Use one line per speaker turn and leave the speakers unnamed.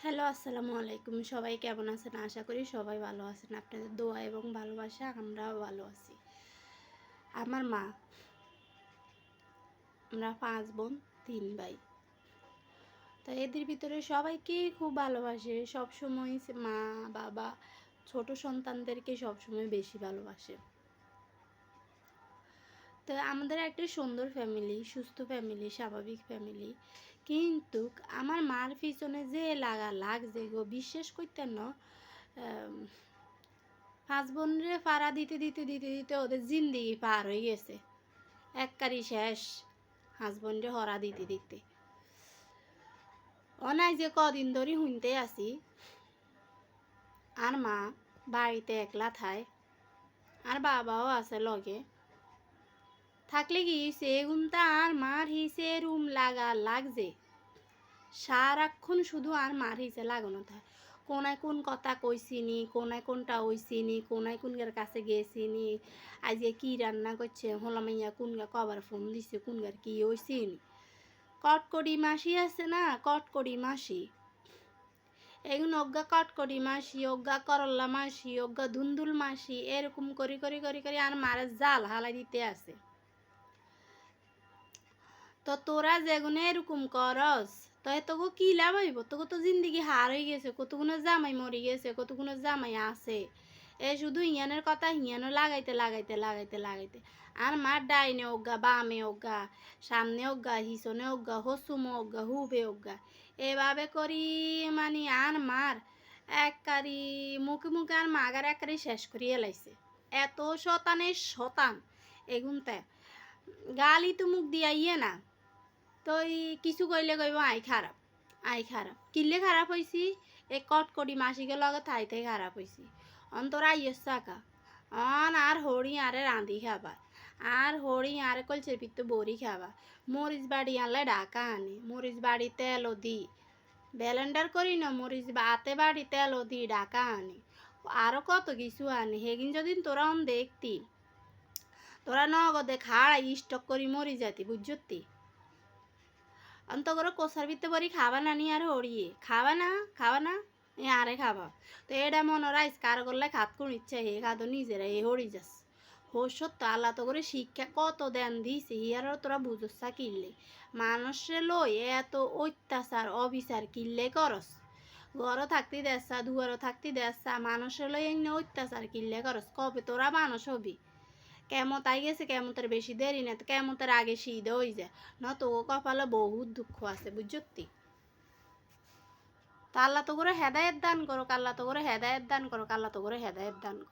Hello, আসসালামু আলাইকুম। সবাই কেমন আছেন? আশা করি সবাই ভালো আছেন। আপনাদের দোয়া এবং ভালোবাসা আমরাও ভালো আছি। আমার মা, আমরা ৫ বোন ৩ ভাই। তো এদের ভিতরে সবাইকেই খুব ভালোবাসে। সবসময় মা, বাবা ছোট সন্তানদেরকে সবসময় বেশি ভালোবাসে। তো আমাদের একটা সুন্দর ফ্যামিলি, সুস্থ ফ্যামিলি, স্বাভাবিক ফ্যামিলি। কিন্তু আমার মার পিছনে যে লাগছে গো, বিশ্বাস করতেন না। আম ৫ বোনরে পাড়া দিতে ওদের জিন্দেগি পার হয়ে গেছে। এককারি শেষ হাসব্যান্ডে হরা দিতে। অনাই যে কদিন ধরে শুনতে আছি আর মা বাড়িতে একলা থায়, আর বাবাও আছে লগে। থাকলে কি সে গুমতা আর মার হিসে রুম লাগছে। সারাক্ষণ শুধু আর মার হিসে লাগানো থাকে। কোনায় কোন কথা কইছিনি, কোনায় কোনটা হইছিনি, কোনায় কোনগার কাছে গেছিনি, আজকে কি রান্না করছে, হলামাইয়া কোনগা কবার ফোন দিছে, কোনগার কি হইছিনি। কটকড়ি মাসি আছে না, কটকড়ি মাসি, এগুলো অজ্ঞা কটকড়ি মাসি, অজ্ঞা করল্লা মাসি, অজ্ঞা ধুন্দুল মাসি, এরকম করি আর মারা জাল হালাই দিতে আছে। তো তোরা যেগুনে এরকম করস, তো তোকে কি লাভ হইব? তোকে তো জিন্দগি হার হয়ে গেছে, কতগুলো জামাই মরে গেছে, কতগুলো জামাই আছে। শুধু হিয়ানের কথা হিয়ানো লাগাইতে আর মার ডাইনে অজ্ঞা, বামে অজ্ঞা, সামনে অজ্ঞা, হিসনে অজ্ঞা, হসুমো অজ্ঞা, হুবে অজ্ঞা, এভাবে করি মানে আর মার এককারি মুখে আর মাগার এককারি শেষ করিয়ে লাইছে। এত শতানের শতান এগুনতে গালি তো মুখ দিয়া ইয়ে না। তো কিছু কইলে কইব আই খারাপ কিনলে খারাপ হয়েছি, এই কটকটি মাসিকে লগে থাইতে খারাপ হয়েছি। অন্তরা ইয়েস চাকা আর হরি আরে রাঁধি খাবার, আর হরি আরে কলচের পিত্ত বড়ি খাবা। মরিচ বাড়ি আনলে ডাকা আনে, মরিচ বাড়ি তেলও দি ব্যালেন্ডার করি না, মরিচ বাতে বাড়ি তেলও দি ডাকা আনে, আরও কত কিছু আনে। হেগিন যদি তোরা দেখতি, তোরা নগদে খাড়াই স্টক করি মরি যাতি বুঝতি। অন্ত করে কোষার ভিতরে বড়ি খাবা না নি আর হরিয়ে খাবা না এ আরে খাবা। তো এটা মনে রাইস কার করলে খাত কোন ইচ্ছা হে খাতো নিজেরা এ হরি যাস। হোসত তো আল্লাহ তো করে শিক্ষা কত দেন দিছে হিয়ারও তোরা বুঝসা কিনলে মানুষে লই এত অত্যাচার অবিচার কিনলে করস। ঘরও থাকতে দেসা, দুয়ারও থাকতে দেসা, মানুষে লই এনে অত্যাচার কিনলে করস। কবে তোরা মানুষ হবি? কেমত আই গেছে, কেমতের বেশি দেরি না, তো কেমতের আগে শীত হয়ে যায় না। তো কপালে বহুত দুঃখ আছে বুঝতি। তা আল্লাহ তো করে হেদায়েত দান করো, আল্লাহ তো করে হেদায়েত দান করো, আল্লাহ তো করে হেদায়েত দান করো।